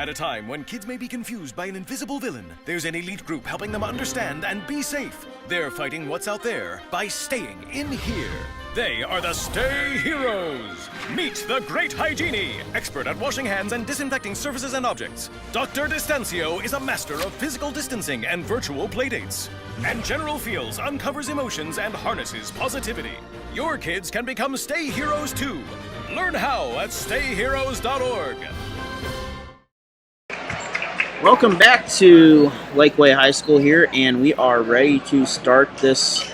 At a time when kids may be confused by an invisible villain, there's an elite group helping them understand and be safe. They're fighting what's out there by staying in here. They are the Stay Heroes. Meet the Great Hygiene, expert at washing hands and disinfecting surfaces and objects. Dr. Distancio is a master of physical distancing and virtual playdates. And General Fields uncovers emotions and harnesses positivity. Your kids can become Stay Heroes too. Learn how at stayheroes.org. Welcome back to Lakeway High School here, and we are ready to start this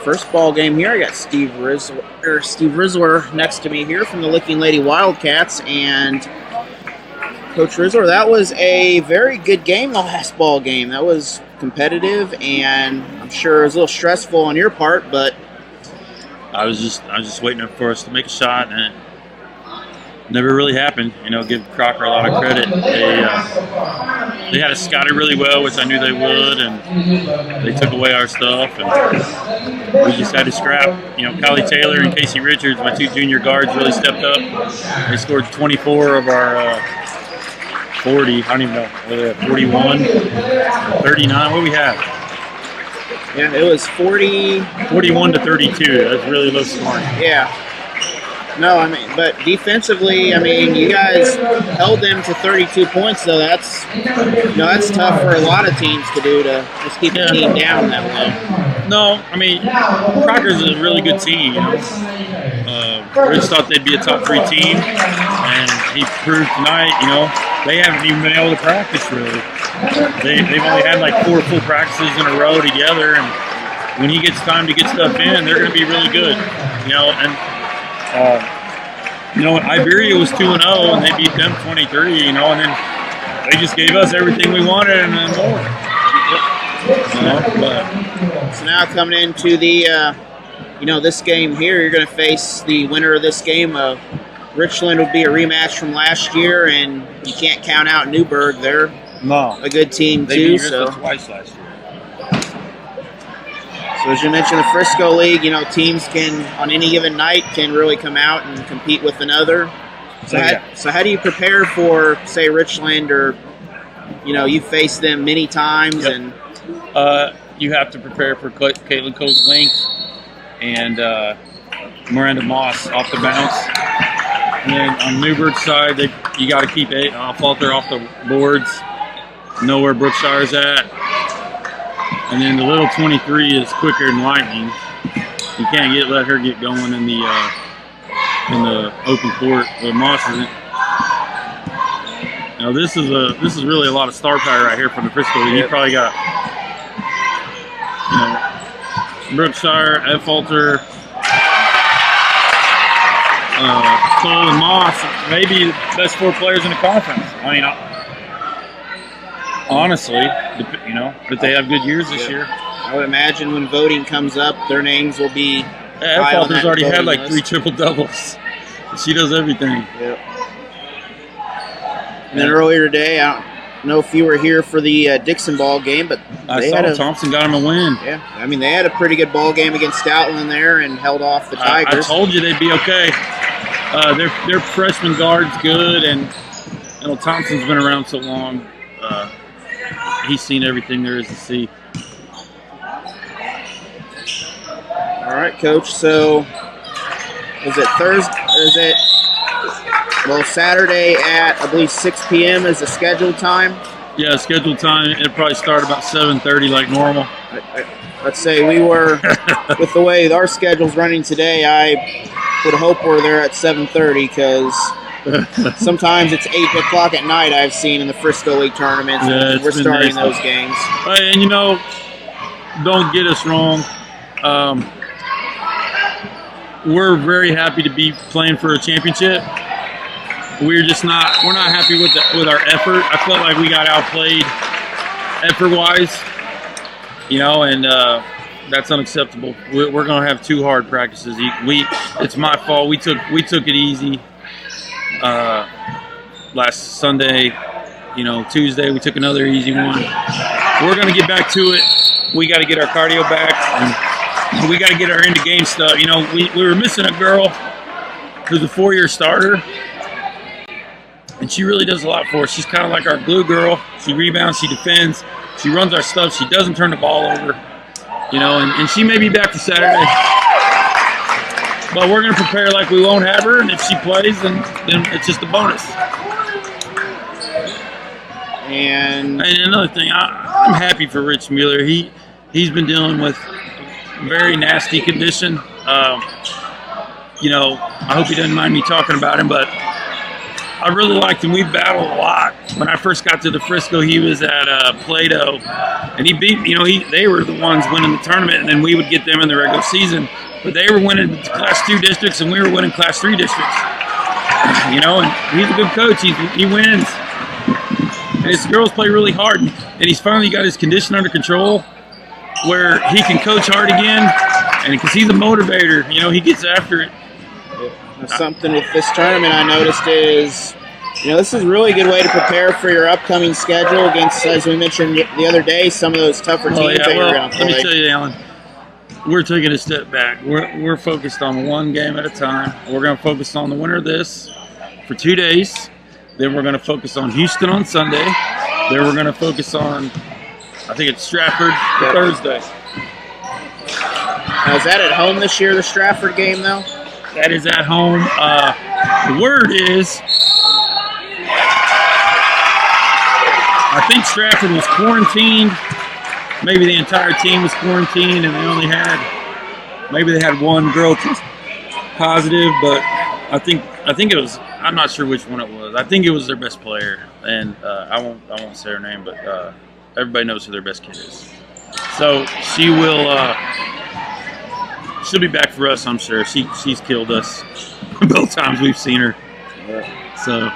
first ball game here. I got Steve Rizzler next to me here from the Licking Lady Wildcats, and Coach Rizzler, that was a very good game, the last ball game. That was competitive, and I'm sure it was a little stressful on your part, but I was just waiting for us to make a shot, and it never really happened. You know, give Crocker a lot of credit. They had us scouted really well, which I knew they would, and they took away our stuff, and we just had to scrap. You know, Kylie Taylor and Casey Richards, my two junior guards, really stepped up. They scored 24 of our 40. I don't even know. 41, 39. What do we have? Yeah, it was 41 to 32. That's really low scoring. Yeah. No, I mean, but defensively, I mean, you guys held them to 32 points, so that's tough for a lot of teams to do, to just keep a team down that way. No, I mean, Crocker's a really good team. You know, Rich thought they'd be a top 3 team, and he proved tonight. You know, they haven't even been able to practice really. They've only had like 4 full practices in a row together, and when he gets time to get stuff in, they're going to be really good. You know, and you know, Iberia was 2-0, and they beat them 23. You know, and then they just gave us everything we wanted and then more. You know, so now coming into the this game here, you're going to face the winner of this game. Richland would be a rematch from last year, and you can't count out Newburg. They're a good team they too. Beat so twice last year. So as you mentioned, the Frisco League, you know, teams can, on any given night, can really come out and compete with another. So how do you prepare for, say, Richland, or, you know, you face them many times? Yep. And you have to prepare for Caitlin Cole's length and Miranda Moss off the bounce. And then on Newburg's side, you got to keep Falter off the boards, know where Brookshire's at. And then the little 23 is quicker than lightning. You can't let her get going in the open court. The Moss isn't. Now this is really a lot of star power right here from the Frisco League. You probably got, you know, Brookshire, F. Falter, Cole, and Moss. Maybe the best 4 players in the conference. I mean, honestly, you know, but they have good years this year. I would imagine when voting comes up, their names will be. F. Falter's already had like 3 triple doubles. She does everything. Yep. And then earlier today, I don't know if you were here for the Dixon ball game, but I saw Thompson got him a win. Yeah, I mean, they had a pretty good ball game against Stoutland there and held off the Tigers. I told you they'd be okay. Their freshman guard's good, and you know, Thompson's been around so long. He's seen everything there is to see. All right, Coach. So, is it Thursday? Saturday at, I believe, 6 p.m. is the scheduled time? Yeah, scheduled time. It'll probably start about 7:30 like normal. Let's say we were, with the way our schedule's running today, I would hope we're there at 7:30, because sometimes it's 8 o'clock at night I've seen in the Frisco League tournaments. Yeah, we're starting those games. And, you know, don't get us wrong. We're very happy to be playing for a championship. We're not happy with our effort. I felt like we got outplayed effort-wise, you know, and that's unacceptable. We're going to have 2 hard practices. It's my fault. We took it easy last Sunday. You know, Tuesday we took another easy one. We're going to get back to it. We got to get our cardio back, and we got to get our into game stuff. You know, we were missing a girl who's a 4-year starter. And and she really does a lot for us. She's kind of like our glue girl. She rebounds, she defends, she runs our stuff. She doesn't turn the ball over, you know, and she may be back for Saturday. But we're going to prepare like we won't have her, and if she plays, then it's just a bonus. And another thing, I'm happy for Rich Mueller. He's been dealing with very nasty condition. You know, I hope he doesn't mind me talking about him, but I really liked him. We battled a lot. When I first got to the Frisco, he was at Plato, and he beat, you know, they were the ones winning the tournament, and then we would get them in the regular season. But they were winning Class 2 districts, and we were winning Class 3 districts. You know, and he's a good coach. He wins. And his girls play really hard, and he's finally got his condition under control where he can coach hard again, and because he's a motivator, you know, he gets after it. Something with this tournament I noticed is, you know, this is a really good way to prepare for your upcoming schedule against, as we mentioned the other day, some of those tougher teams that you're going to play. Let me tell you, Alan, we're taking a step back. We're focused on one game at a time. We're going to focus on the winner of this for 2 days. Then we're going to focus on Houston on Sunday. Then we're going to focus on, I think it's Stratford for Thursday. Now, is that at home this year, the Stratford game, though? That is at home. The word is, I think Stratford was quarantined. Maybe the entire team was quarantined, and maybe they had one girl test positive, but I think it was, I'm not sure which one it was. I think it was their best player, and I won't say her name, but everybody knows who their best kid is. So she'll be back for us, I'm sure. She's killed us both times we've seen her. Yeah. So.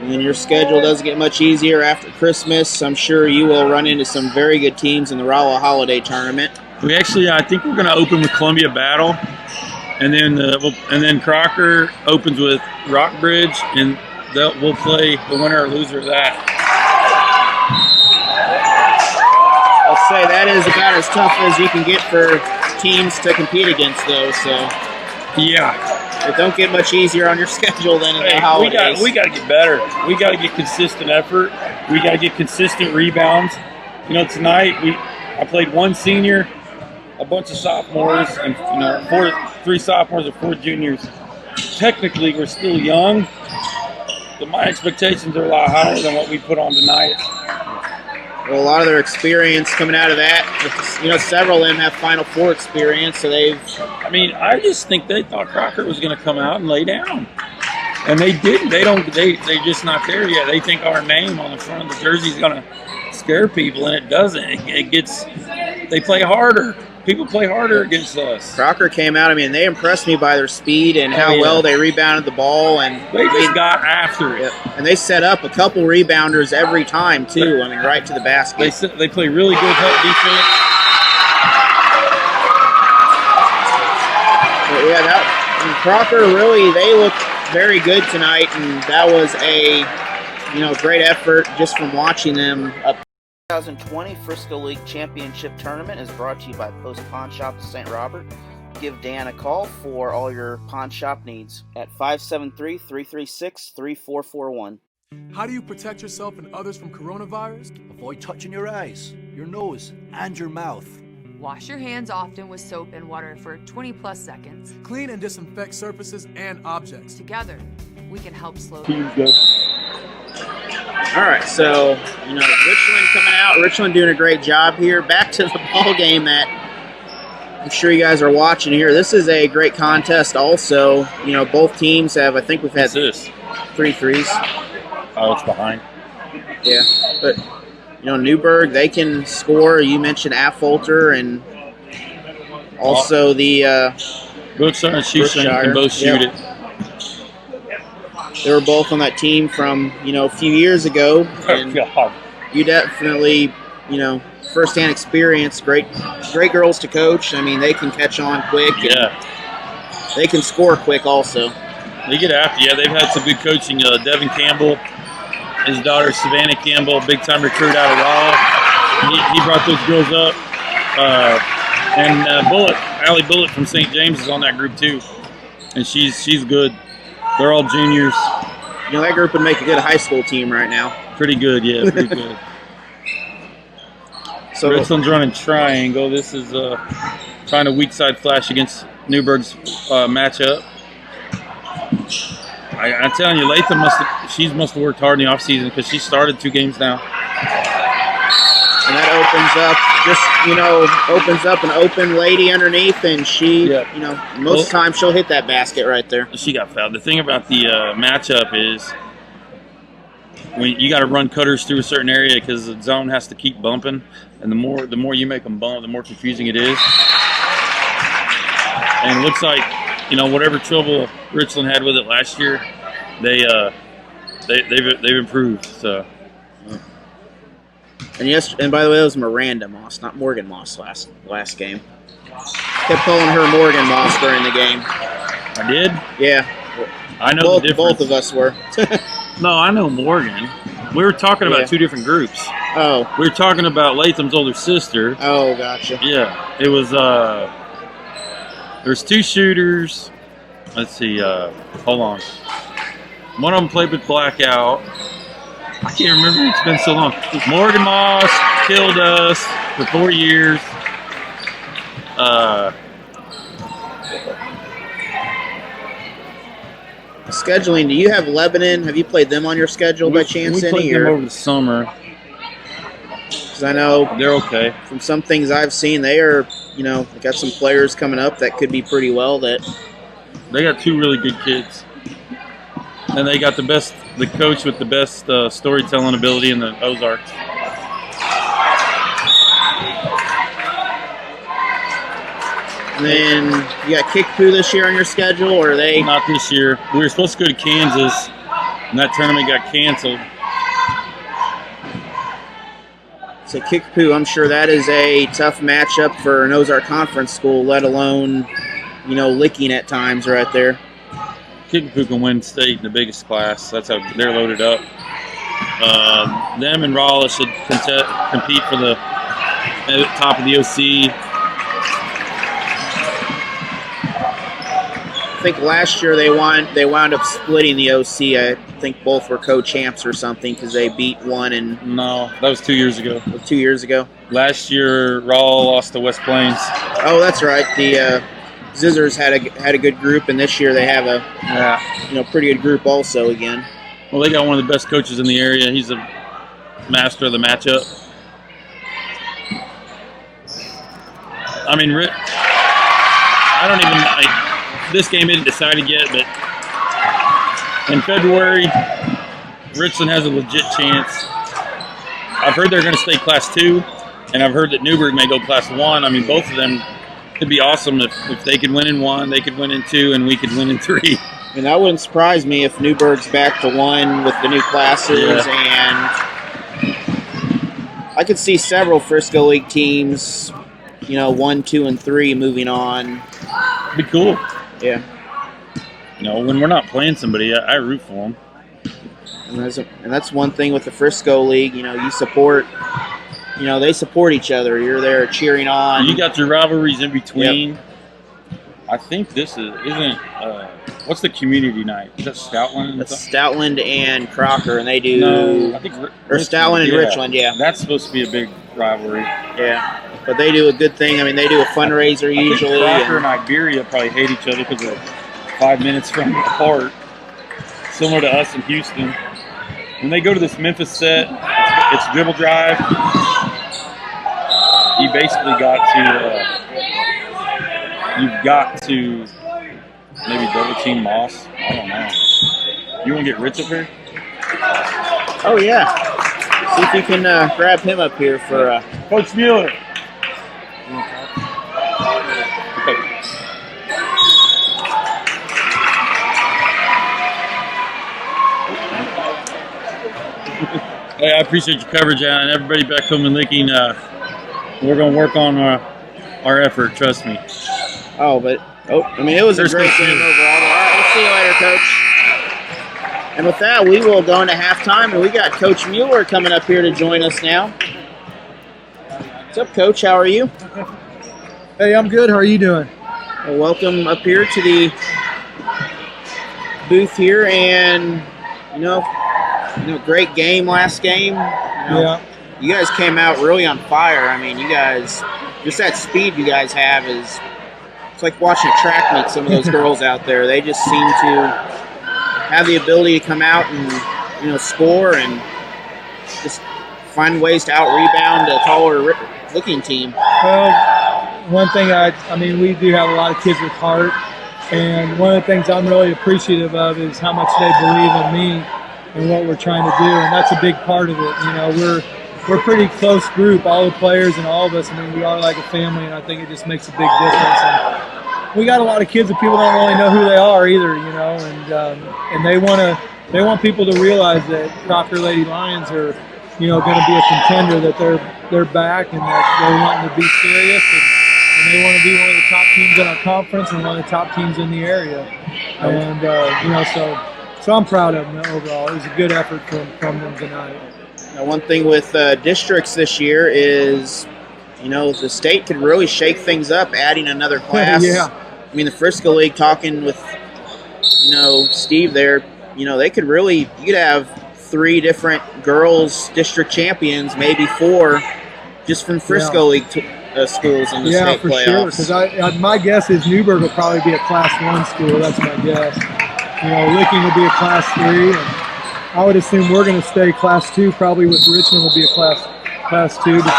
And then your schedule doesn't get much easier after Christmas. I'm sure you will run into some very good teams in the Rolla Holiday Tournament. I think we're going to open with Columbia Battle, and then Crocker opens with Rockbridge, and we'll play the winner or loser of that. I'll say that is about as tough as you can get for teams to compete against, though. So yeah. It don't get much easier on your schedule than in the holidays. We got to get better. We got to get consistent effort. We got to get consistent rebounds. You know, tonight I played one senior, a bunch of sophomores, and you know, 3 sophomores and 4 juniors. Technically, we're still young, but my expectations are a lot higher than what we put on tonight. Well, a lot of their experience coming out of that, you know, several of them have Final Four experience, so I just think they thought Crocker was going to come out and lay down, and they didn't. They're just not there yet. They think our name on the front of the jersey is going to scare people, and it doesn't. They play harder. People play harder against us. Crocker came out. They impressed me by their speed and how well they rebounded the ball, and they just got after it. And they set up a couple rebounders every time too. Right to the basket. They play really good help defense. But yeah, Crocker really, they looked very good tonight, and that was a great effort just from watching them up. 2020 Frisco League Championship Tournament is brought to you by Post Pawn Shop of St. Robert. Give Dan a call for all your pawn shop needs at 573-336-3441. How do you protect yourself and others from coronavirus? Avoid touching your eyes, your nose, and your mouth. Wash your hands often with soap and water for 20+ seconds. Clean and disinfect surfaces and objects. Together, we can help slow down. All right, so, Richland coming out. Richland doing a great job here. Back to the ball game that I'm sure you guys are watching here. This is a great contest also. Both teams have, I think we've had 3 threes. Oh, it's behind. Yeah, but, Newburg, they can score. You mentioned Affolter and also the Brookshire and Shoeshine can both shoot it. They were both on that team from, a few years ago. And you definitely, firsthand experience, great girls to coach. They can catch on quick. And they can score quick also. They get after you. Yeah, they've had some good coaching. Devin Campbell, his daughter Savannah Campbell, big-time recruit out of Rolla. He brought those girls up. And Allie Bullitt from St. James is on that group too. And she's good. They're all juniors. You know, that group would make a good high school team right now. Pretty good, yeah, pretty good. So Richland's running triangle. This is trying to weak side flash against Newburg's matchup. I'm telling you, Latham must have worked hard in the offseason because she started 2 games now. And that opens up an open lady underneath, and she, most of the time she'll hit that basket right there. She got fouled. The thing about the matchup is when you got to run cutters through a certain area because the zone has to keep bumping, and the more you make them bump, the more confusing it is. And it looks like, whatever trouble Richland had with it last year, they've improved. So. And by the way, that was Miranda Moss, not Morgan Moss last game. Kept calling her Morgan Moss during the game. I did? Yeah. I know the difference. Both of us were. No, I know Morgan. We were talking about 2 different groups. Oh. We were talking about Latham's older sister. Oh, gotcha. Yeah. It was, there's 2 shooters. Let's see, hold on. One of them played with Blackout. I can't remember. It's been so long. Morgan Moss killed us for 4 years. Scheduling. Do you have Lebanon? Have you played them on your schedule by chance? We played them over the summer. Because I know they're okay. From some things I've seen, they are, they got some players coming up that could be pretty well. That they got 2 really good kids, and they got the coach with the best storytelling ability in the Ozarks. And then you got Kickapoo this year on your schedule, or are they? Not this year. We were supposed to go to Kansas, and that tournament got canceled. So Kickapoo, I'm sure that is a tough matchup for an Ozark Conference school, let alone, licking at times right there. Kickapoo can win state in the biggest class. That's how they're loaded up. Them and Rolla should compete for the top of the OC. I think last year they wound up splitting the OC. I think both were co-champs or something because they beat one and. No, that was 2 years ago. 2 years ago. Last year, Rolla lost to West Plains. Oh, that's right. The Zizzers had a good group, and this year they have a pretty good group also again. Well, they got one of the best coaches in the area. He's a master of the matchup. I mean, I don't even this game isn't decided yet, but in February, Richland has a legit chance. I've heard they're going to stay Class 2, and I've heard that Newburg may go Class 1. I mean, both of them could be awesome if they could win in 1, they could win in 2, and we could win in 3. And that wouldn't surprise me if Newburg's back to 1 with the new classes, and I could see several Frisco League teams, 1, 2, and 3 moving on. Be cool. Yeah. When we're not playing somebody, I root for them. And that's one thing with the Frisco League. You support. They support each other. You're there cheering on. You got your rivalries in between. Yep. I think this isn't. What's the community night? Is that Stoutland? That's Stoutland and Crocker, and they do. No, I think Stoutland and Richland. Yeah, that's supposed to be a big rivalry. Yeah. But they do a good thing. I mean, they do a fundraiser usually. Crocker and Iberia probably hate each other because they're 5 minutes from apart, similar to us in Houston. When they go to this Memphis set, it's dribble drive. You basically you've got to maybe double team Moss. I don't know. You want to get Rich up here? Oh yeah. See if you can grab him up here for Coach Mueller. Hey, I appreciate your coverage, and everybody back home in Licking. We're going to work on our effort, trust me. It was a great game overall. All right, we'll see you later, Coach. And with that, we will go into halftime, and we got Coach Mueller coming up here to join us now. What's up, Coach? How are you? Hey, I'm good. How are you doing? Well, welcome up here to the booth here, and Great game last game. You guys came out really on fire. I mean, you guys, just that speed you guys have it's like watching a track meet. Some of those girls out there, they just seem to have the ability to come out and, score and just find ways to out-rebound a taller-looking team. Well, one thing we do have a lot of kids with heart, and one of the things I'm really appreciative of is how much they believe in me and what we're trying to do, and that's a big part of it. We're a pretty close group, all the players and all of us. I mean, we are like a family, and I think it just makes a big difference. And we got a lot of kids that people don't really know who they are either, and they want people to realize that Crocker Lady Lions are, going to be a contender, that they're back and that they're wanting to be serious, and they want to be one of the top teams in our conference and one of the top teams in the area. And so I'm proud of them overall. It was a good effort from them tonight. Now, one thing with districts this year is, the state could really shake things up, adding another class. Yeah. I mean, the Frisco League, talking with, Steve there, they could really, you could have 3 different girls district champions, maybe 4, just from Frisco League schools in the state for playoffs. Sure, because my guess is Newburg will probably be a Class 1 school. That's my guess. Licking will be a Class 3, and I would assume we're going to stay Class 2, probably with Richland will be a Class 2. But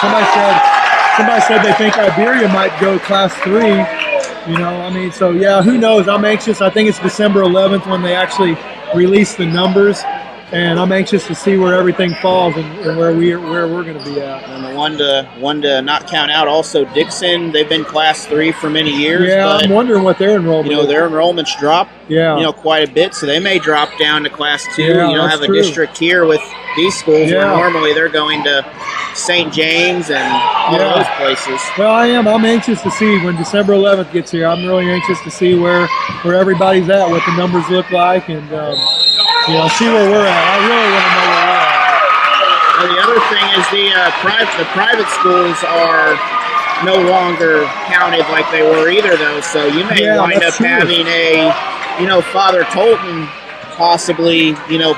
somebody said they think Iberia might go Class 3. So who knows? I'm anxious. I think it's December 11th when they actually release the numbers, and I'm anxious to see where everything falls and where we're going to be at. And the one to not count out, also Dixon. They've been Class 3 for many years. Yeah, but, I'm wondering what their enrollment is. Their enrollments drop. Yeah. Quite a bit, so they may drop down to Class 2. Yeah, you don't have a district here with these schools where normally they're going to St. James and all those places. Well, I'm anxious to see when December 11th gets here. I'm really anxious to see where everybody's at, what the numbers look like, and see where we're at. I really want to know where we're at. And the other thing is the private schools are no longer counted like they were either, though. So you may wind up having a Father Tolton possibly,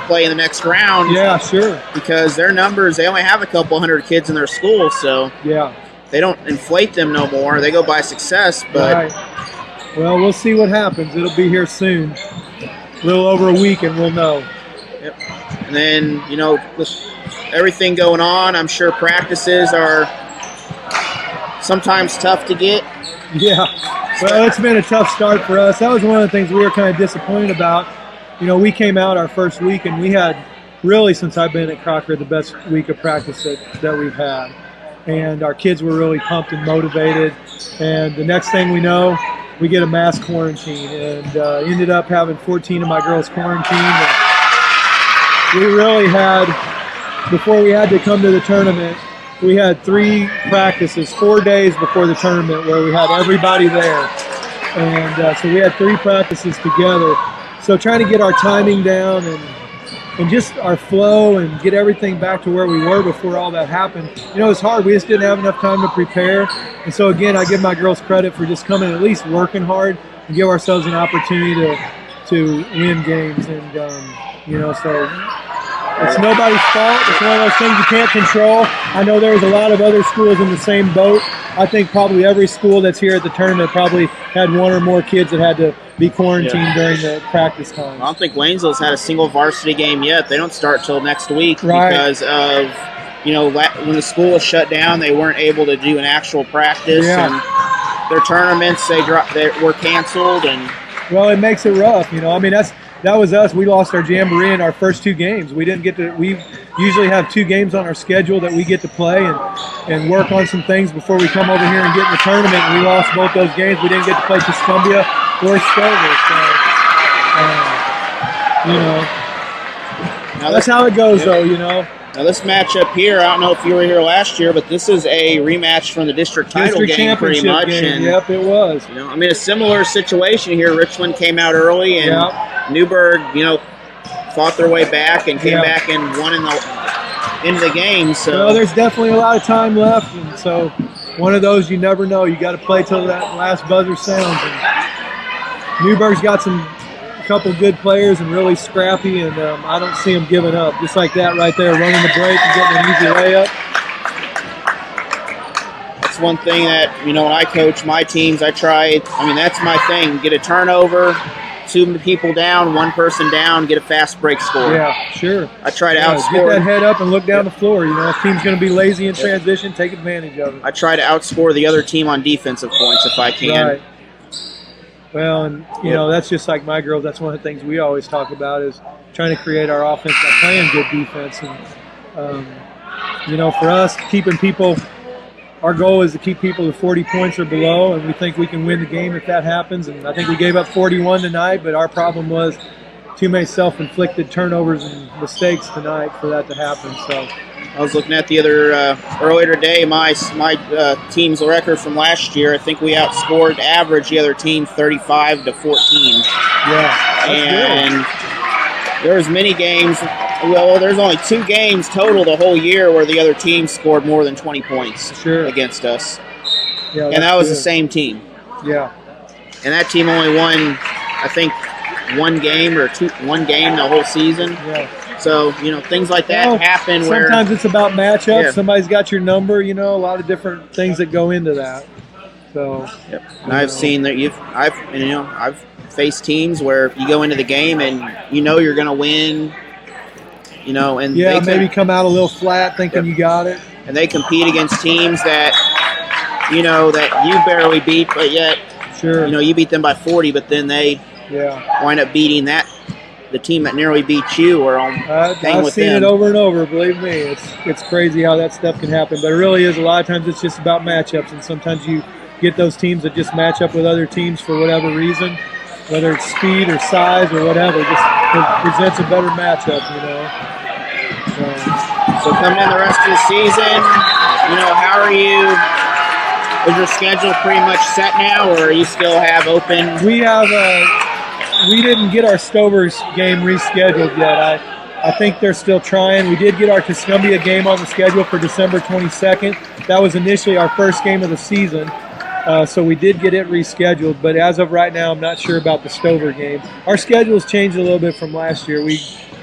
play in the next round. Yeah, sure. Because their numbers, they only have a couple hundred kids in their school, so they don't inflate them no more. They go by success, but... Right. Well, we'll see what happens. It'll be here soon. A little over a week, and we'll know. Yep. And then, with everything going on, I'm sure practices are sometimes tough to get. Yeah. Well, it's been a tough start for us. That was one of the things we were kind of disappointed about. We came out our first week, and we had, really, since I've been at Crocker, the best week of practice that we've had. And our kids were really pumped and motivated. And the next thing we know, we get a mass quarantine, and ended up having 14 of my girls quarantined. And we really had, before we had to come to the tournament, we had 3 practices, 4 days before the tournament, where we had everybody there. And so we had 3 practices together. So trying to get our timing down and just our flow and get everything back to where we were before all that happened. It's hard. We just didn't have enough time to prepare. And so, again, I give my girls credit for just coming, at least working hard, and give ourselves an opportunity to win games. And, so it's nobody's fault. It's one of those things you can't control. I know there's a lot of other schools in the same boat. I think probably every school that's here at the tournament probably had 1 or more kids that had to be quarantined during the practice time. I don't think Waynesville's had a single varsity game yet. They don't start till next week because of, when the school was shut down, they weren't able to do an actual practice, and their tournaments they were canceled. And well, it makes it rough. That was us. We lost our jamboree in our first 2 games. We didn't get to. We usually have 2 games on our schedule that we get to play and work on some things before we come over here and get in the tournament. And we lost both those games. We didn't get to play Tuscumbia or Stover. So, that's how it goes, though. Now this matchup here, I don't know if you were here last year, but this is a rematch from the district title game, pretty much. Game. Yep, it was. A similar situation here. Richland came out early, and Newburg, fought their way back and came back and won into the game. So well, there's definitely a lot of time left, and so one of those you never know. You got to play till that last buzzer sounds. And Newburg's got some couple good players and really scrappy, and I don't see them giving up. Just like that right there, running the break and getting an easy layup. That's one thing that, when I coach my teams, that's my thing. Get a turnover, 2 people down, 1 person down, get a fast break score. Yeah, sure. I try to outscore. Get that head up and look down the floor. If team's going to be lazy in transition, take advantage of it. I try to outscore the other team on defensive points if I can. Right. Well, and, that's just like my girls. That's one of the things we always talk about is trying to create our offense by playing good defense. And, for us, keeping people – our goal is to keep people to 40 points or below, and we think we can win the game if that happens. And I think we gave up 41 tonight, but our problem was too many self-inflicted turnovers and mistakes tonight for that to happen. So I was looking at the other earlier today, my team's record from last year. I think we outscored average the other team 35-14. Yeah, and good. There was many games. Well, there's only 2 games total the whole year where the other team scored more than 20 points against us. Yeah, and that was the same team. Yeah. And that team only won, I think, 1 game the whole season. Yeah. So, things like that happen where sometimes it's about matchups. Yeah. Somebody's got your number, a lot of different things that go into that. So, and I've seen that I've faced teams where you go into the game and you're going to win. And maybe come out a little flat thinking you got it. And they compete against teams that, that you barely beat, but yet, you beat them by 40, but then they wind up beating the team that nearly beat you or on I've seen it over and over, believe me. It's crazy how that stuff can happen, but it really is. A lot of times it's just about matchups, and sometimes you get those teams that just match up with other teams for whatever reason, whether it's speed or size or whatever, just presents a better matchup, So coming in the rest of the season, how are you? Is your schedule pretty much set now, or you still have open? We didn't get our Stovers game rescheduled yet. I think they're still trying. We did get our Tuscumbia game on the schedule for December 22nd. That was initially our first game of the season. So we did get it rescheduled, but as of right now, I'm not sure about the Stover game. Our schedule's changed a little bit from last year.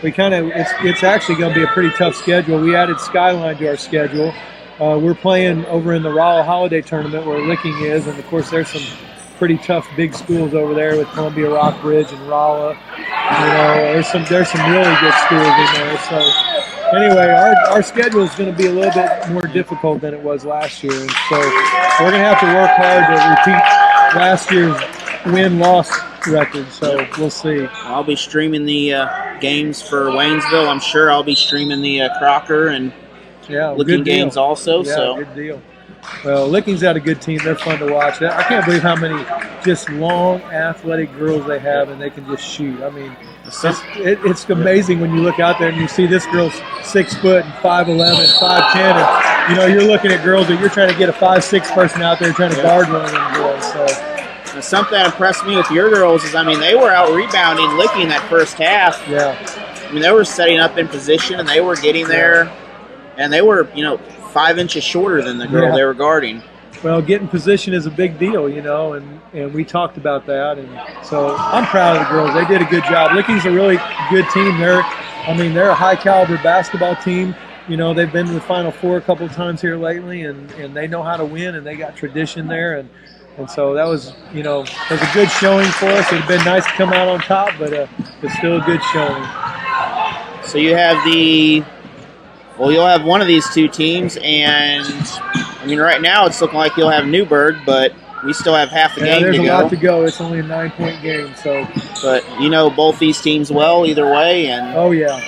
It's actually going to be a pretty tough schedule. We added Skyline to our schedule. We're playing over in the Rolla Holiday Tournament where Licking is, and of course there's some pretty tough big schools over there with Columbia Rockbridge and Rolla. There's some really good schools in there. So anyway, our schedule is going to be a little bit more difficult than it was last year, and so we're going to have to work hard to repeat last year's win-loss record. So we'll see. I'll be streaming the games for Waynesville. I'm sure I'll be streaming the Crocker and Licking games also. Good deal. Well, Licking's had a good team. They're fun to watch. I can't believe how many just long, athletic girls they have, and they can just shoot. I mean, it's amazing when you look out there and you see this girl's 6 foot and 5'11", 5'10", and you're looking at girls that you're trying to get a 5'6" person out there trying to guard one of them girls. So something that impressed me with your girls is, they were out rebounding Licking that first half. Yeah. They were setting up in position and they were getting there, and they were 5 inches shorter than the girl they were guarding. Well, getting position is a big deal, and we talked about that, and so I'm proud of the girls. They did a good job. Licking's a really good team. They're a high caliber basketball team. They've been to the Final Four a couple of times here lately, and they know how to win, and they got tradition there, and so that was a good showing for us. It'd been nice to come out on top, but it's still a good showing. So you have you'll have one of these 2 teams, and right now it's looking like you'll have Newburg, but we still have half the game to go. There's a lot to go. It's only a 9-point game, so. But both these teams well either way, and. Oh yeah,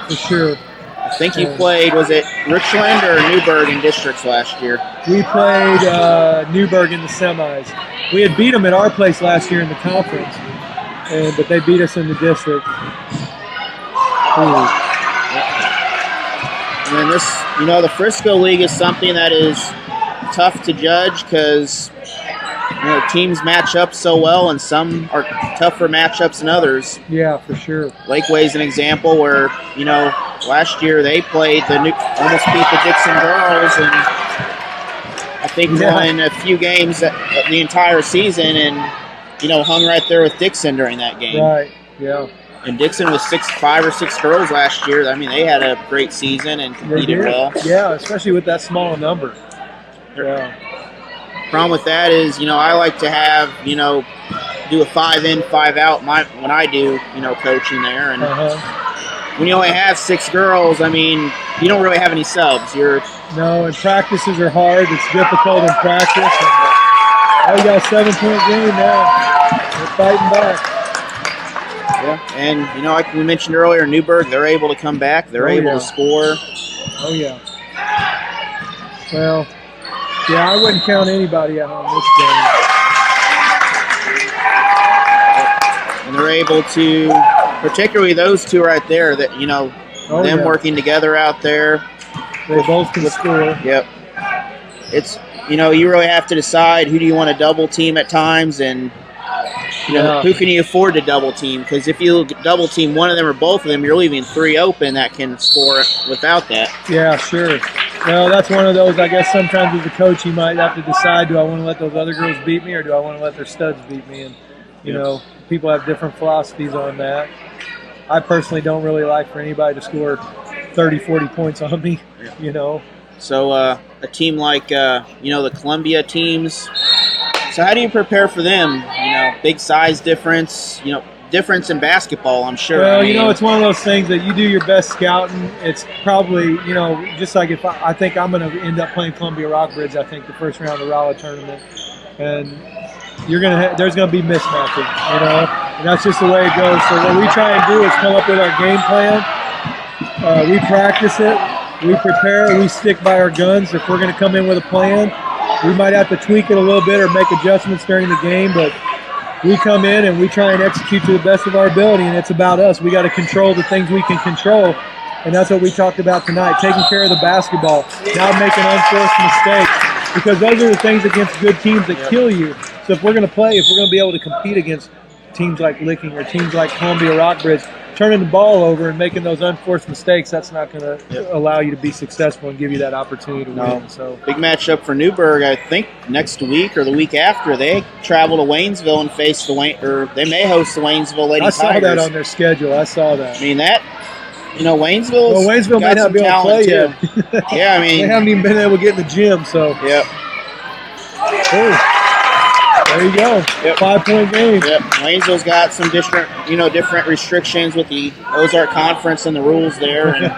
for sure. I think you played, was it Richland or Newburg in districts last year? We played Newburg in the semis. We had beat them at our place last year in the conference, but they beat us in the district. Ooh. And this, the Frisco League is something that is tough to judge because, teams match up so well, and some are tougher matchups than others. Yeah, for sure. Lakeway's an example where, last year they played almost beat the Dixon Girls, and I think won a few games the entire season, and hung right there with Dixon during that game. Right. Yeah. And Dixon was 5 or 6 girls last year. I mean, they had a great season and competed well. Yeah, especially with that small number. Yeah. Problem with that is, I like to have, do a 5 in, 5 out when I do, coaching there. And when you only have 6 girls, I mean, you don't really have any subs. No, and practices are hard. It's difficult in practice. And, we got a 7-point game now. We're fighting back. Yeah, and like we mentioned earlier, Newburg, they're able to come back. They're able to score. Oh yeah. Well, yeah, I wouldn't count anybody out on this game. And they're able to, particularly those two right there, that them working together out there. They both can score. Yep. It's you really have to decide who do you want to double team at times, and who can you afford to double team? Because if you double team one of them or both of them, you're leaving 3 open that can score without that. Yeah, sure. Well, that's one of those, I guess sometimes as a coach you might have to decide, do I want to let those other girls beat me or do I want to let their studs beat me? And, people have different philosophies on that. I personally don't really like for anybody to score 30, 40 points on me, So a team like, the Columbia teams, so how do you prepare for them? Big size difference, difference in basketball, I'm sure. Well, it's one of those things that you do your best scouting. It's probably, just like if I think I'm going to end up playing Columbia Rockbridge, I think the first round of the Rolla tournament, and there's going to be mismatches, and that's just the way it goes. So what we try and do is come up with our game plan. We practice it, we prepare, we stick by our guns. If we're going to come in with a plan, we might have to tweak it a little bit or make adjustments during the game, but we come in and we try and execute to the best of our ability, and it's about us. We got to control the things we can control, and that's what we talked about tonight, taking care of the basketball, not making unforced mistakes, because those are the things against good teams that kill you. So if we're going to be able to compete against teams like Licking or teams like Columbia Rockbridge, turning the ball over and making those unforced mistakes, that's not going to allow you to be successful and give you that opportunity to win. So big matchup for Newburg. I think next week or the week after they travel to Waynesville and face they may host the Waynesville Lady Tigers. I saw that on their schedule. I saw that. I mean that. Waynesville may not be able to play yet. Yeah, I mean they haven't even been able to get in the gym. So yep. There you go. Yep. 5-point game. Yep. Waynesville's got some different restrictions with the Ozark Conference and the rules there, and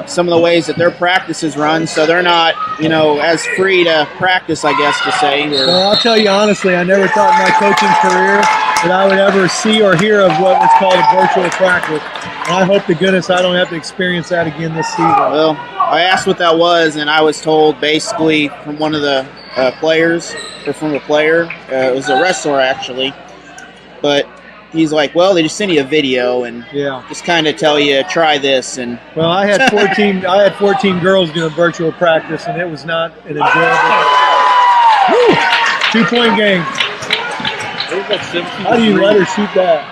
some of the ways that their practices run. So they're not, as free to practice, I guess to say. Well, I'll tell you honestly, I never thought in my coaching career that I would ever see or hear of what was called a virtual practice. And I hope to goodness I don't have to experience that again this season. Well, I asked what that was, and I was told basically from one of the players, or from a player, it was a wrestler actually, but he's like, well, they just send you a video and just kind of tell you, try this. And well, I had 14 girls doing virtual practice, and it was not an enjoyable 2-point game. How do you let her shoot that?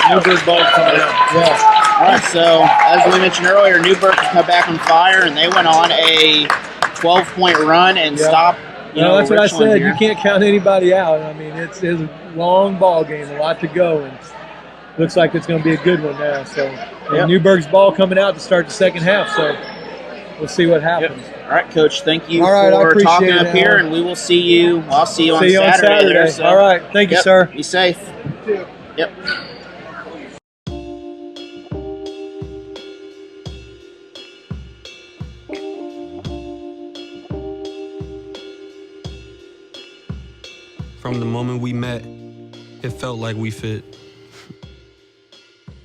Newburg ball coming out. Yeah. All right, so as we mentioned earlier, Newburg come back on fire, and they went on a 12-point run and stopped. That's what I said. Here. You can't count anybody out. I mean, it's a long ball game, a lot to go, and looks like it's going to be a good one now. So, Newburg's ball coming out to start the second half. So, we'll see what happens. Yep. All right, Coach. Thank you for talking up here, and we will see you. I'll see you on Saturday. There, so. All right. Thank you, sir. Be safe. Yep. From the moment we met, it felt like we fit.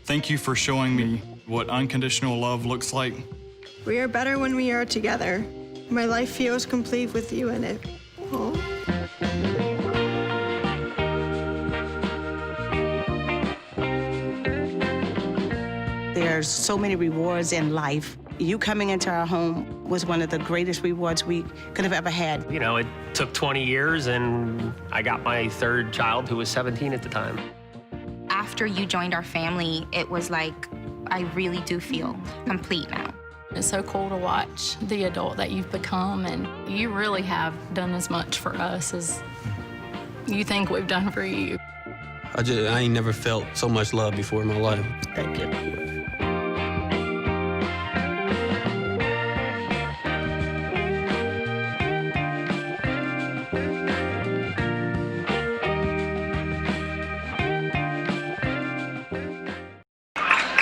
Thank you for showing me what unconditional love looks like. We are better when we are together. My life feels complete with you in it. Oh. There's so many rewards in life. You coming into our home was one of the greatest rewards we could have ever had. It took 20 years, and I got my 3rd child, who was 17 at the time. After you joined our family, it was like, I really do feel complete now. It's so cool to watch the adult that you've become, and you really have done as much for us as you think we've done for you. I ain't never felt so much love before in my life. Thank you.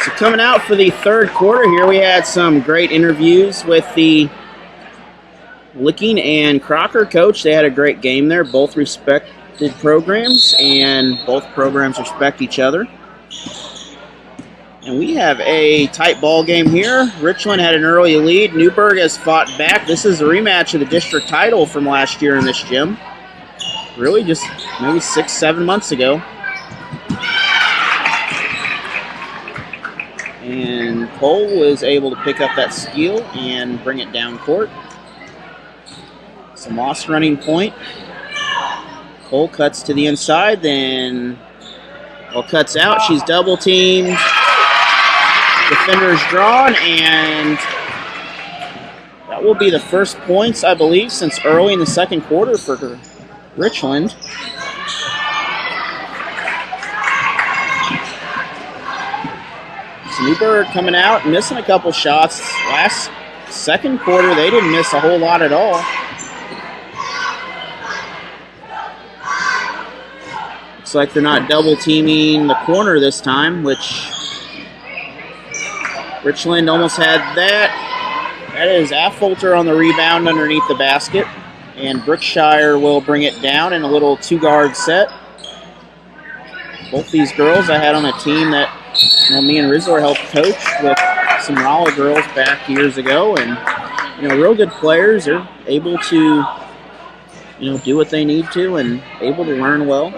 So coming out for the third quarter here, we had some great interviews with the Licking and Crocker coach. They had a great game there. Both respected programs, and both programs respect each other. And we have a tight ball game here. Richland had an early lead. Newburg has fought back. This is a rematch of the district title from last year in this gym. Really just maybe 6-7 months ago. And Cole was able to pick up that steal and bring it down court. So Moss running point. Cole cuts to the inside, then cuts out. She's double teamed. Defender's drawn, and that will be the first points, I believe, since early in the second quarter for Richland. So Newburg coming out, missing a couple shots. Last second quarter, they didn't miss a whole lot at all. Looks like they're not double teaming the corner this time, which Richland almost had that. That is Affolter on the rebound underneath the basket. And Brookshire will bring it down in a little two-guard set. Both these girls I had on a team that me and Rizzler helped coach with some Raleigh girls back years ago. And, real good players. They're able to, do what they need to and able to learn well.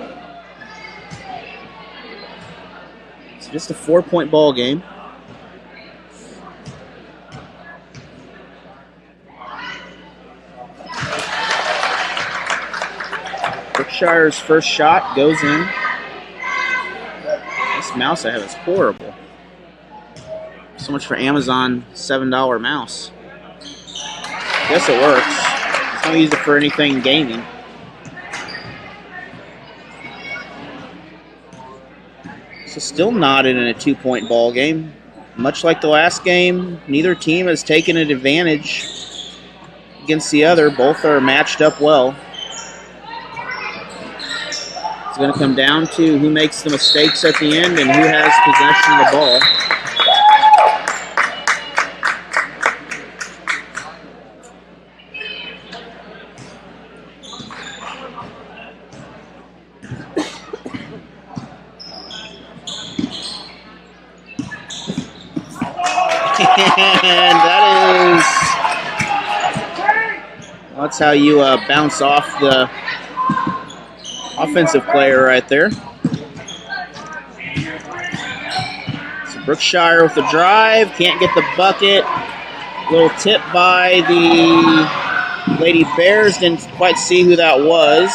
Just a 4-point ball game. Brookshire's first shot goes in. This mouse I have is horrible. So much for Amazon $7 mouse. Guess it works. I don't use it for anything gaming. So still not in a 2-point ball game. Much like the last game, neither team has taken an advantage against the other. Both are matched up well. It's going to come down to who makes the mistakes at the end and who has possession of the ball. And that's how you bounce off the offensive player right there. So Brookshire with the drive, can't get the bucket. Little tip by the Lady Bears, didn't quite see who that was.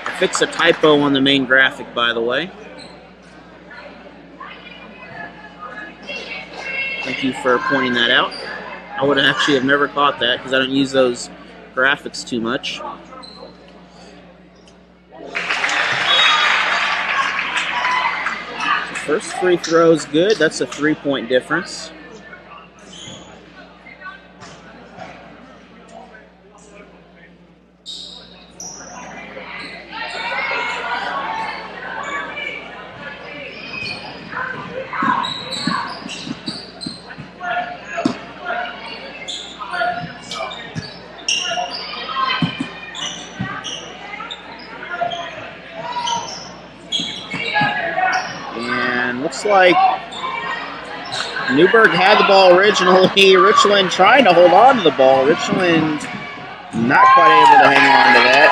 I fixed a typo on the main graphic, by the way. Thank you for pointing that out. I would actually have never caught that because I don't use those graphics too much. So first free throw is good. That's a 3-point difference. Looks like Newburg had the ball originally. Richland trying to hold on to the ball. Richland not quite able to hang on to that.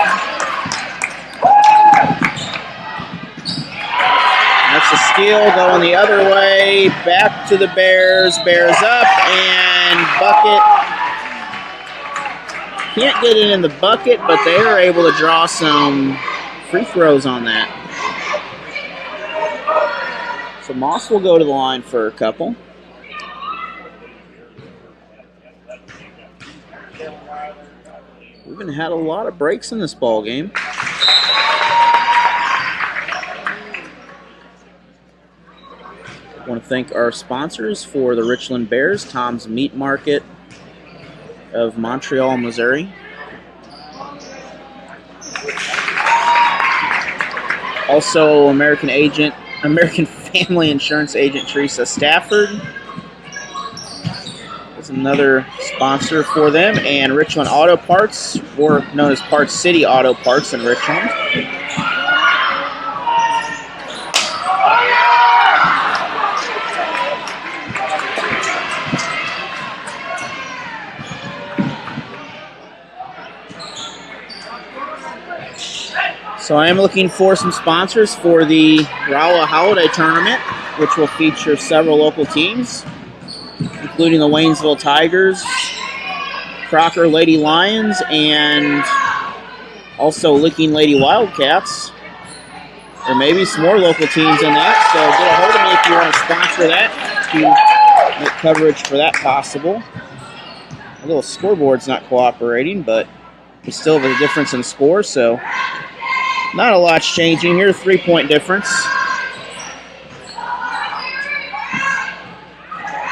That's a steal going the other way. Back to the Bears. Bears up and bucket. Can't get it in the bucket, but they are able to draw some free throws on that. So Moss will go to the line for a couple. even had a lot of breaks in this ball game. I want to thank our sponsors for the Richland Bears, Tom's Meat Market of Montreal, Missouri. Also, American Family Insurance Agent Teresa Stafford. That's another sponsor for them. And Richland Auto Parts, or known as Parts City Auto Parts in Richland. So I am looking for some sponsors for the Rolla Holiday Tournament, which will feature several local teams, including the Waynesville Tigers, Crocker Lady Lions, and also Licking Lady Wildcats. There may be some more local teams in that, so get a hold of me if you want to sponsor that to make coverage for that possible. A little scoreboard's not cooperating, but we still have a difference in score, so not a lot's changing here, 3-point difference.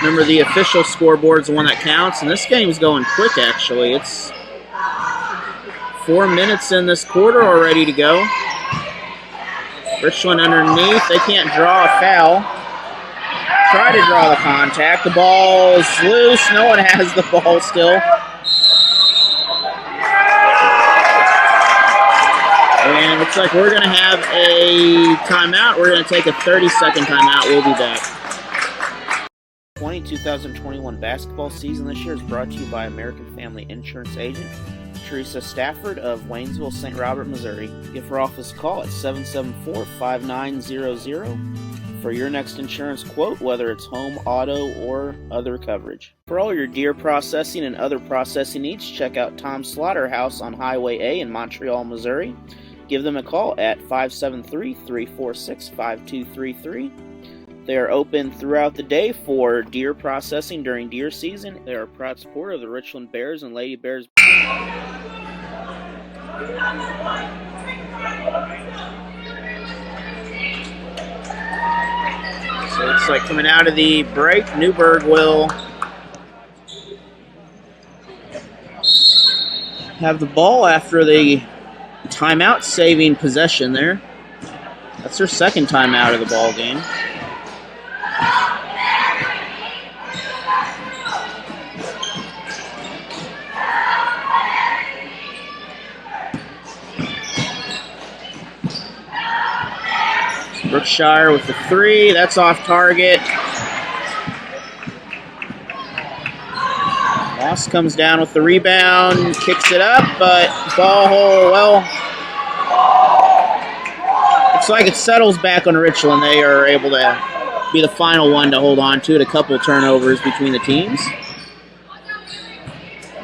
Remember, the official scoreboard's the one that counts, and this game's going quick, actually. It's 4 minutes in this quarter already to go. Richland underneath. They can't draw a foul. Try to draw the contact. The ball is loose. No one has the ball still. And it looks like we're going to have a timeout. We're going to take a 30-second timeout. We'll be back. 2021 basketball season this year is brought to you by American Family Insurance Agent Teresa Stafford of Waynesville, St. Robert, Missouri. Give her office a call at 774-5900 for your next insurance quote, whether it's home, auto, or other coverage. For all your deer processing and other processing needs, check out Tom's Slaughterhouse on Highway A in Montreal, Missouri. Give them a call at 573-346-5233. They are open throughout the day for deer processing during deer season. They are a proud supporter of the Richland Bears and Lady Bears. So it looks like coming out of the break, Newburg will have the ball after the timeout saving possession there. That's their second timeout of the ball game. Brookshire with the three. That's off target. Moss comes down with the rebound, kicks it up, but ball hole, well, looks like it settles back on Richland. They are able to be the final one to hold on to it. A couple turnovers between the teams.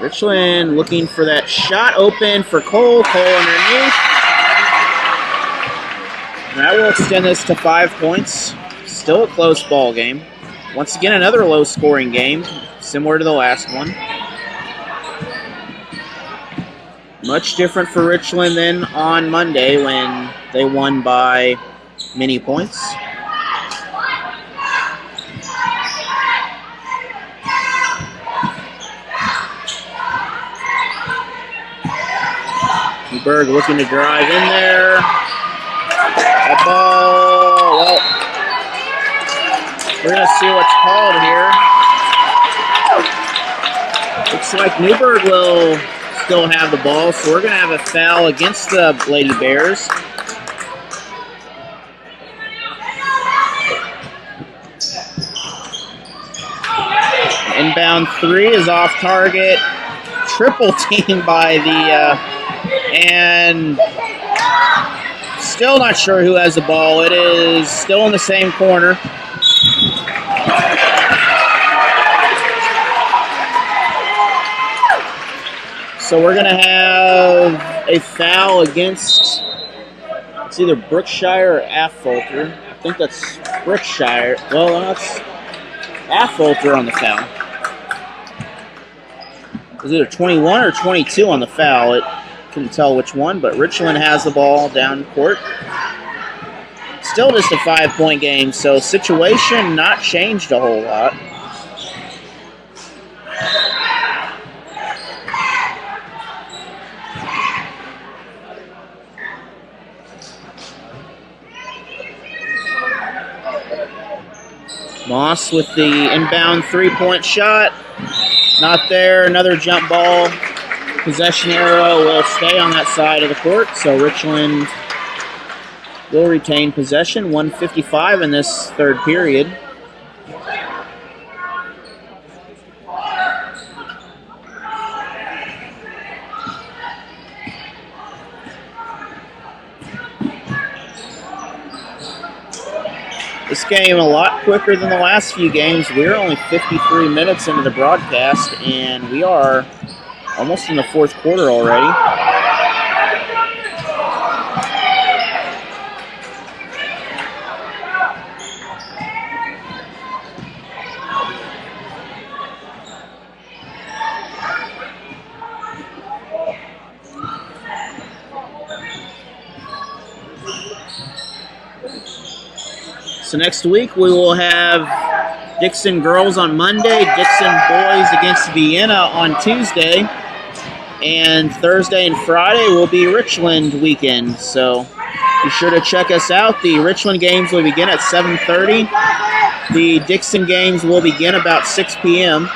Richland looking for that shot open for Cole. Cole underneath. And that will extend this to 5 points. Still a close ball game. Once again, another low-scoring game, similar to the last one. Much different for Richland than on Monday when they won by many points. Newburg looking to drive in there. That ball, well, we're going to see what's called here. Looks like Newburg will still have the ball, so we're going to have a foul against the Lady Bears. Inbound three is off target. Triple team by the, and still not sure who has the ball. It is still in the same corner. So we're going to have a foul against, it's either Brookshire or Affolter. I think that's Brookshire. Well, that's Affolter on the foul. It was either 21 or 22 on the foul. It couldn't tell which one, but Richland has the ball down court. Still just a 5-point game, so situation not changed a whole lot. Moss with the inbound 3-point shot. Not there. Another jump ball. Possession arrow will stay on that side of the court, so Richland will retain possession. 1:55 in this third period. This game a lot quicker than the last few games. We're only 53 minutes into the broadcast, and we are almost in the fourth quarter already. So next week we will have Dixon girls on Monday, Dixon boys against Vienna on Tuesday, and Thursday and Friday will be Richland weekend. So be sure to check us out. The Richland games will begin at 7:30. The Dixon games will begin about 6 p.m.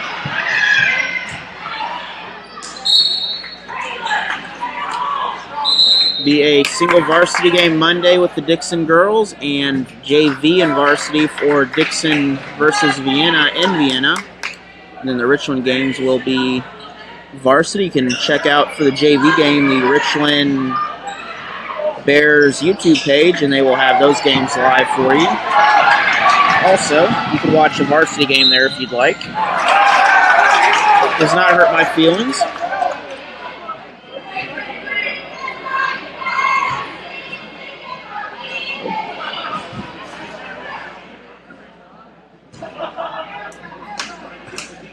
Be a single varsity game Monday with the Dixon girls and JV and varsity for Dixon versus Vienna in Vienna. And then the Richland games will be varsity. You can check out for the JV game the Richland Bears YouTube page, and they will have those games live for you. Also, you can watch a varsity game there if you'd like. Does not hurt my feelings.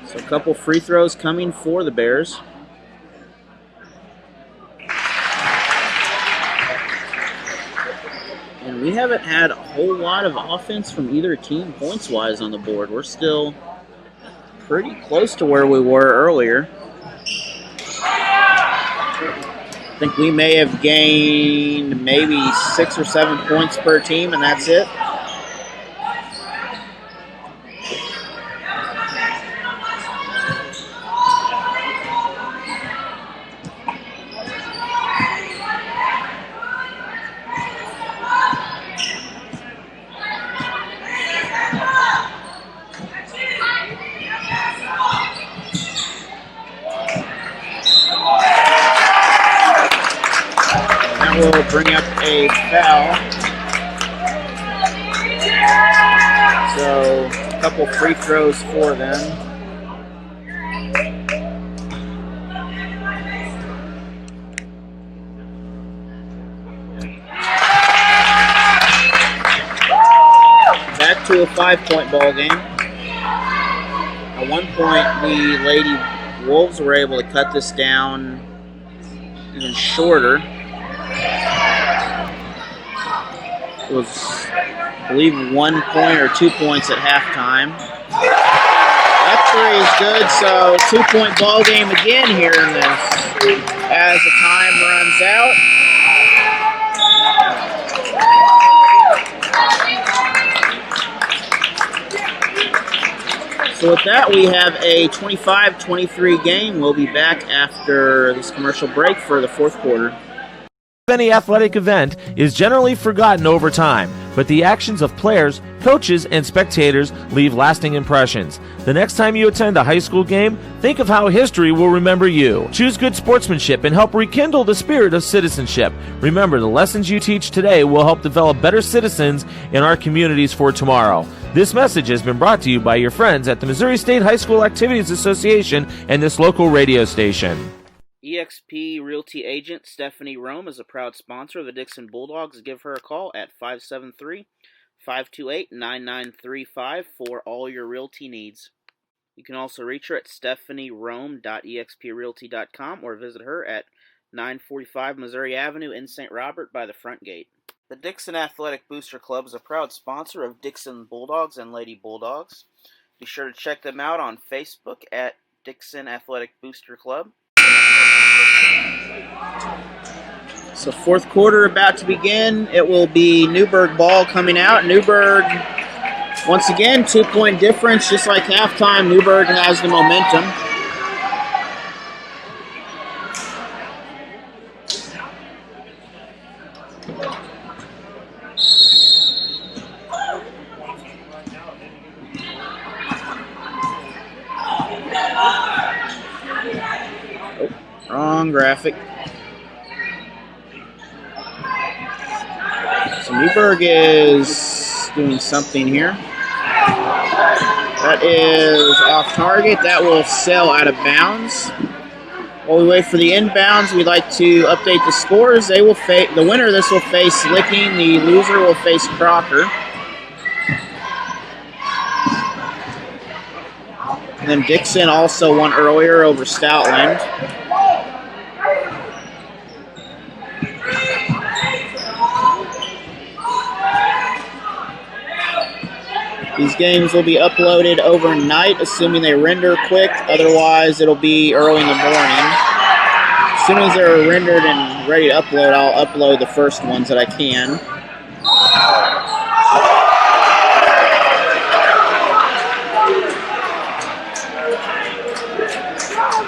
So a couple free throws coming for the Bears. And we haven't had a whole lot of offense from either team points-wise on the board. We're still pretty close to where we were earlier. I think we may have gained maybe 6 or 7 points per team, and that's it. Will bring up a foul. So a couple free throws for them. Back to a 5-point ball game. At one point, the Lady Wolves were able to cut this down even shorter. It was, I believe, 1 point or 2 points at halftime. That three is good, so 2-point ball game again here in this as the time runs out. So with that, we have a 25-23 game. We'll be back after this commercial break for the fourth quarter. Any athletic event is generally forgotten over time, but the actions of players, coaches, and spectators leave lasting impressions. The next time you attend a high school game, think of how history will remember you. Choose good sportsmanship and help rekindle the spirit of citizenship. Remember, the lessons you teach today will help develop better citizens in our communities for tomorrow. This message has been brought to you by your friends at the Missouri State High School Activities Association and this local radio station. eXp Realty agent Stephanie Rome is a proud sponsor of the Dixon Bulldogs. Give her a call at 573-528-9935 for all your realty needs. You can also reach her at stephanierome.exprealty.com or visit her at 945 Missouri Avenue in St. Robert by the front gate. The Dixon Athletic Booster Club is a proud sponsor of Dixon Bulldogs and Lady Bulldogs. Be sure to check them out on Facebook at Dixon Athletic Booster Club. So fourth quarter about to begin. It will be Newburg ball coming out. Newburg, once again, 2-point difference. Just like halftime, Newburg has the momentum. Wrong graphic. So Newburg is doing something here. That is off target. That will sail out of bounds. While we wait for the inbounds, we'd like to update the scores. They will the winner of this will face Licking. The loser will face Crocker. And then Dixon also won earlier over Stoutland. These games will be uploaded overnight, assuming they render quick. Otherwise, it'll be early in the morning. As soon as they're rendered and ready to upload, I'll upload the first ones that I can.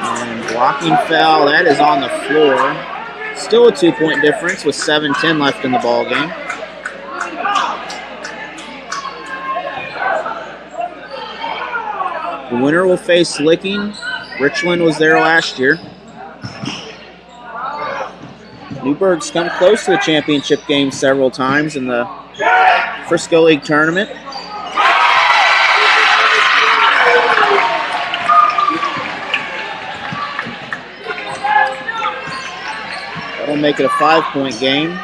And blocking foul, that is on the floor. Still a 2-point difference with 7:10 left in the ball game. The winner will face Licking. Richland was there last year. Newburg's come close to the championship game several times in the Frisco League tournament. That'll make it a 5-point game.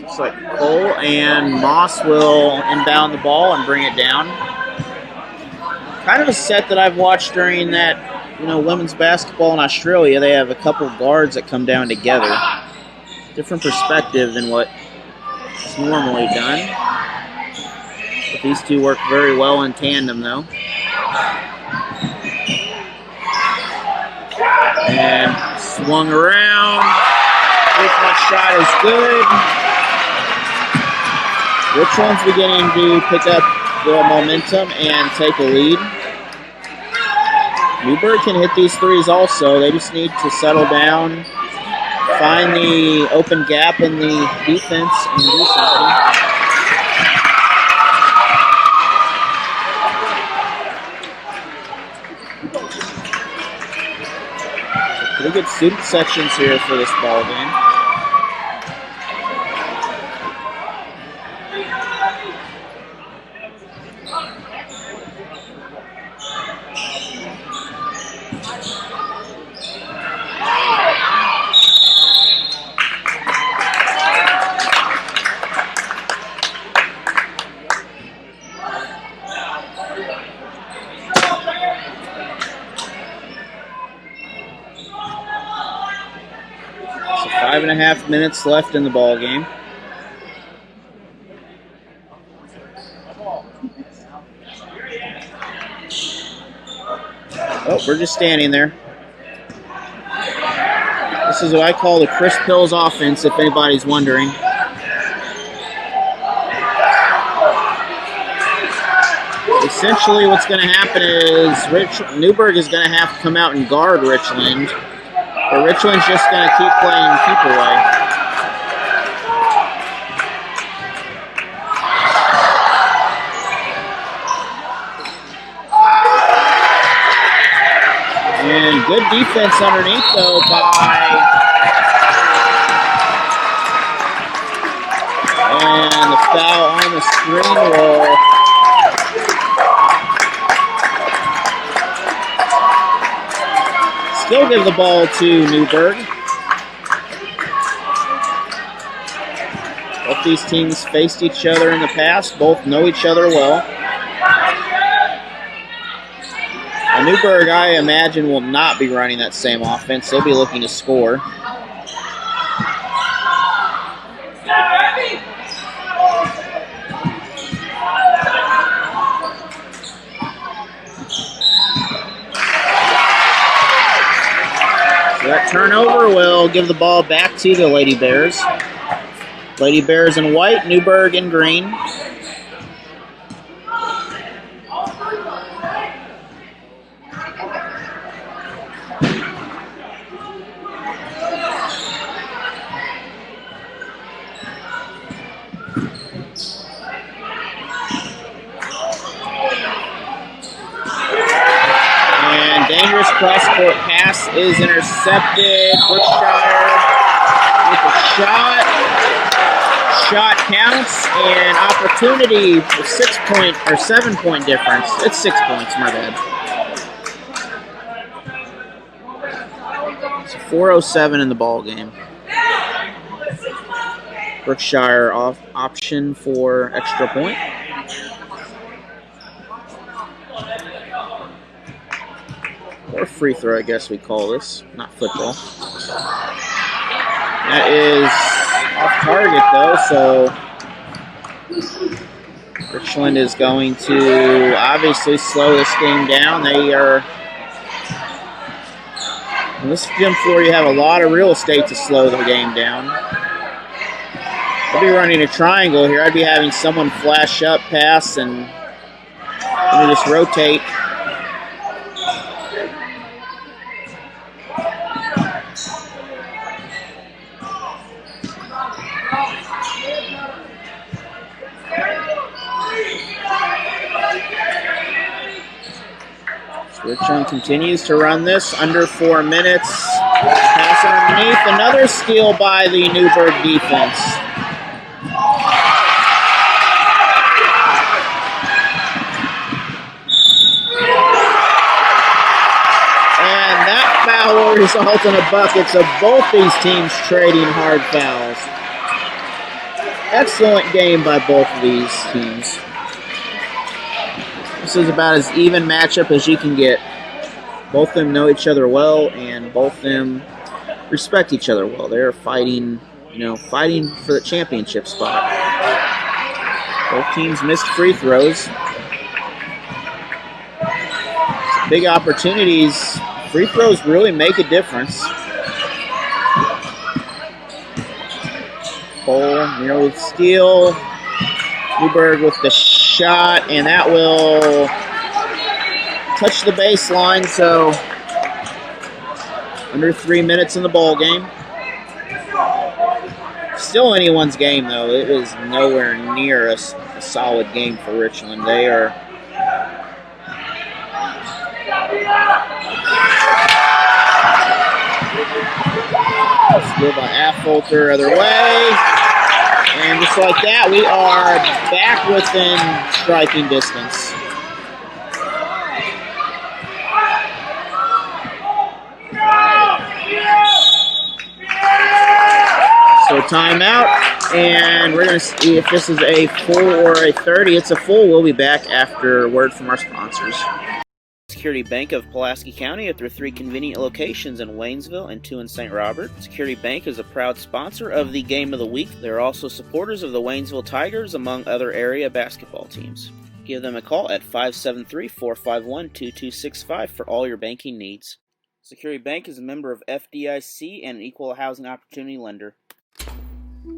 Looks like Cole and Moss will inbound the ball and bring it down. Kind of a set that I've watched during that, women's basketball in Australia. They have a couple guards that come down together. Different perspective than what is normally done. But these two work very well in tandem, though. And swung around. 3-point shot is good. Richland's beginning to pick up the momentum and take a lead. Newburg can hit these threes also. They just need to settle down, find the open gap in the defense, and do something. Pretty good student sections here for this ball game. So 5.5 minutes left in the ball game. Oh, we're just standing there. This is what I call the Chris Pills offense, if anybody's wondering. Essentially what's going to happen is Newburg is going to have to come out and guard Richland, but Richland's just going to keep playing keep away. Good defense underneath, though, and the foul on the screen will still give the ball to Newburg. Both these teams faced each other in the past. Both know each other well. And Newburg, I imagine, will not be running that same offense. They'll be looking to score. That turnover will give the ball back to the Lady Bears. Lady Bears in white, Newburg in green. Dangerous cross-court pass is intercepted. Brookshire with a shot. Shot counts, and opportunity for 7-point difference. It's 6 points, my bad. It's 4:07 in the ball game. Brookshire option for extra point. Or free throw, I guess we call this, not football. That is off target, though, so Richland is going to obviously slow this game down. They are, on this gym floor, you have a lot of real estate to slow the game down. I'll be running a triangle here. I'd be having someone flash up, pass, and just rotate. Richland continues to run this under 4 minutes. Pass underneath. Another steal by the Newburg defense. And that foul will result in a bucket, so both these teams trading hard fouls. Excellent game by both of these teams. This is about as even matchup as you can get. Both of them know each other well, and both of them respect each other well. They're fighting, fighting for the championship spot. Both teams missed free throws. Big opportunities. Free throws really make a difference. Cole nearly steal. Newburg with the shot, and that will touch the baseline, so under 3 minutes in the ball game. Still anyone's game, though. It was nowhere near a solid game for Richland. They are steal by Affolter, other way. And just like that, we are back within striking distance. So timeout, and we're going to see if this is a full or a 30. It's a full. We'll be back after a word from our sponsors. Security Bank of Pulaski County at their 3 convenient locations in Waynesville and 2 in St. Robert. Security Bank is a proud sponsor of the Game of the Week. They're also supporters of the Waynesville Tigers, among other area basketball teams. Give them a call at 573-451-2265 for all your banking needs. Security Bank is a member of FDIC and an equal housing opportunity lender.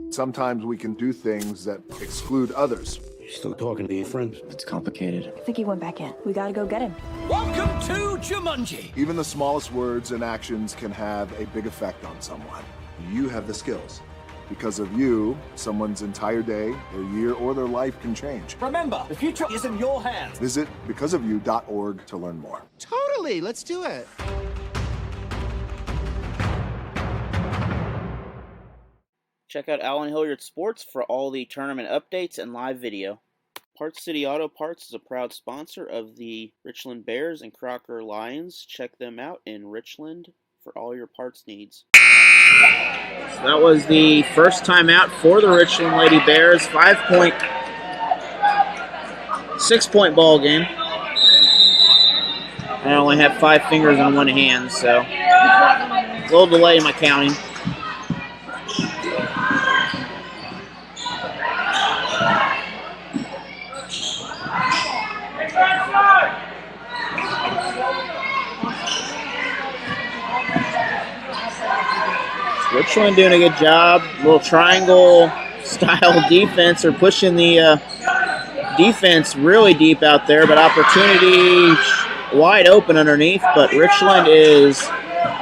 Sometimes we can do things that exclude others. Still talking to your friend? It's complicated. I think he went back in. We gotta go get him. Welcome to Jumanji! Even the smallest words and actions can have a big effect on someone. You have the skills. Because of you, someone's entire day, their year, or their life can change. Remember, the future is in your hands. Visit becausefyou.org to learn more. Totally, let's do it. Check out Allen Hilliard Sports for all the tournament updates and live video. Parts City Auto Parts is a proud sponsor of the Richland Bears and Crocker Lions. Check them out in Richland for all your parts needs. So that was the first time out for the Richland Lady Bears. 6-point ball game. I only have 5 fingers on one hand, so a little delay in my counting. Richland doing a good job. A little triangle style defense. They're pushing the defense really deep out there, but opportunity wide open underneath. But Richland is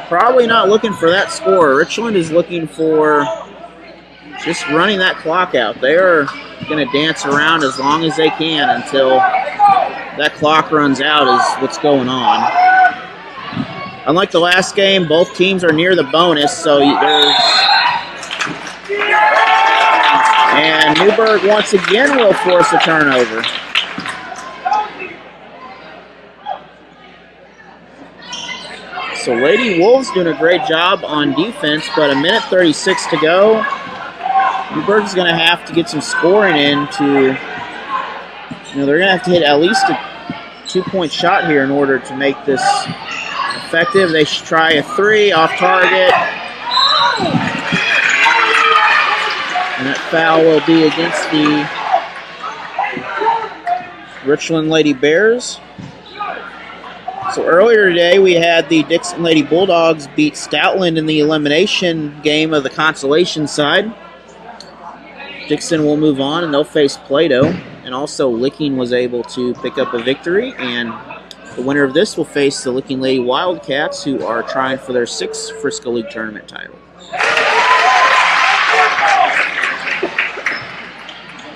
probably not looking for that score. Richland is looking for just running that clock out. They are going to dance around as long as they can until that clock runs out is what's going on. Unlike the last game, both teams are near the bonus, so and Newburg once again will force a turnover. So Lady Wolves doing a great job on defense, but 1:36 to go. Newburg's going to have to get some scoring in to, they're going to have to hit at least a 2-point shot here in order to make this effective. They should try a 3 off target. And that foul will be against the Richland Lady Bears. So earlier today we had the Dixon Lady Bulldogs beat Stoutland in the elimination game of the consolation side. Dixon will move on and they'll face Plato. And also Licking was able to pick up a victory, and the winner of this will face the Licking Lady Wildcats, who are trying for their 6th Frisco League tournament title.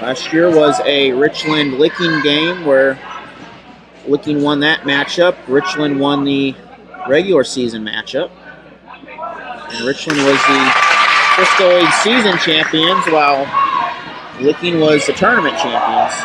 Last year was a Richland-Licking game where Licking won that matchup. Richland won the regular season matchup. And Richland was the Frisco League season champions, while Licking was the tournament champions.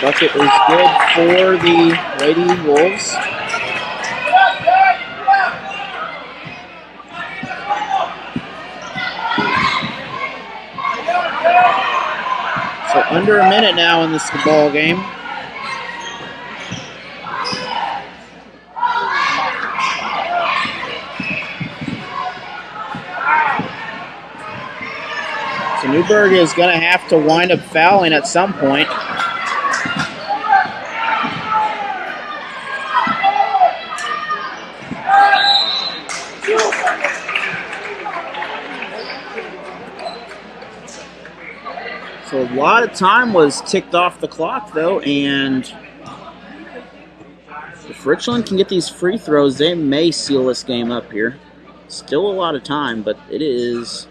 Bucket is good for the Lady Wolves. So under a minute now in this ball game. So Newburg is going to have to wind up fouling at some point. So a lot of time was ticked off the clock, though, and if Richland can get these free throws, they may seal this game up here. Still a lot of time, but it is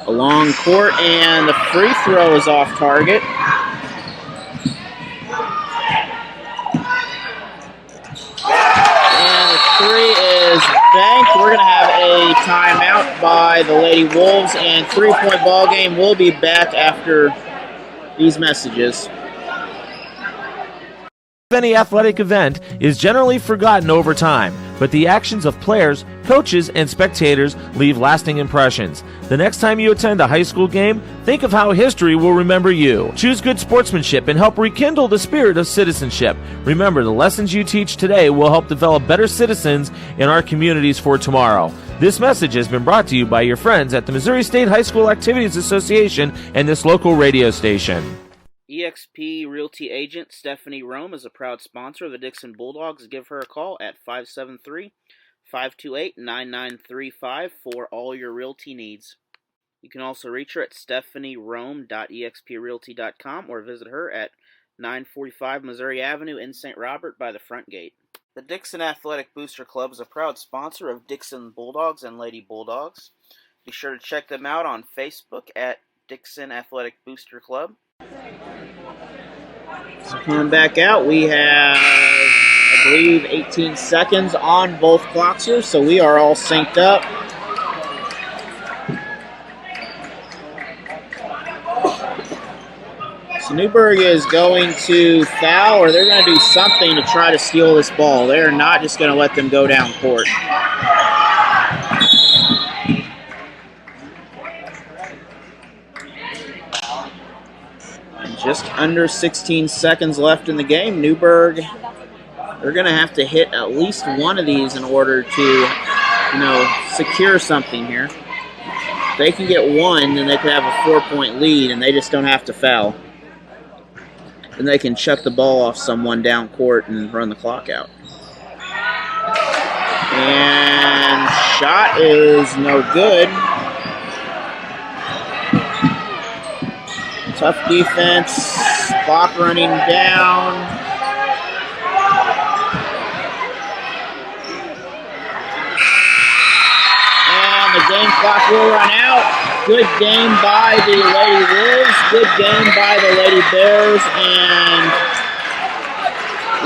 a long court, and the free throw is off target. And the 3 is banked. We're going to have a timeout by the Lady Wolves, and 3-point ball game will be back after these messages. Any athletic event is generally forgotten over time, but the actions of players, coaches, and spectators leave lasting impressions. The next time you attend a high school game, think of how history will remember you. Choose good sportsmanship and help rekindle the spirit of citizenship. Remember, the lessons you teach today will help develop better citizens in our communities for tomorrow. This message has been brought to you by your friends at the Missouri State High School Activities Association and this local radio station. eXp Realty agent Stephanie Rome is a proud sponsor of the Dixon Bulldogs. Give her a call at 573-528-9935 for all your realty needs. You can also reach her at stephanierome.exprealty.com or visit her at 945 Missouri Avenue in St. Robert by the front gate. The Dixon Athletic Booster Club is a proud sponsor of Dixon Bulldogs and Lady Bulldogs. Be sure to check them out on Facebook at Dixon Athletic Booster Club. So coming back out, we have, I believe, 18 seconds on both clocks here, so we are all synced up. So Newburg is going to foul, or they're going to do something to try to steal this ball. They're not just going to let them go down court. And just under 16 seconds left in the game. Newburg, they're going to have to hit at least one of these in order to, secure something here. If they can get one, then they could have a 4-point lead, and they just don't have to foul. And they can chuck the ball off someone down court and run the clock out. And shot is no good. Tough defense, clock running down. And the game clock will run out. Good game by the Lady Wolves. Good game by the Lady Bears. And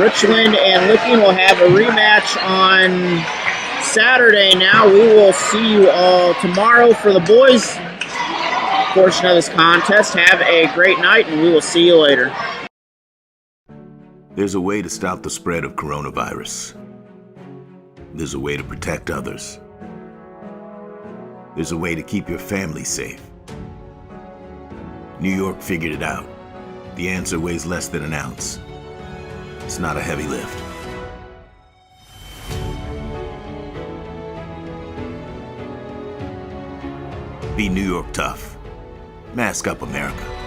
Richland and Licking will have a rematch on Saturday now. We will see you all tomorrow for the boys portion of this contest. Have a great night, and we will see you later. There's a way to stop the spread of coronavirus. There's a way to protect others. There's a way to keep your family safe. New York figured it out. The answer weighs less than an ounce. It's not a heavy lift. Be New York tough. Mask up, America.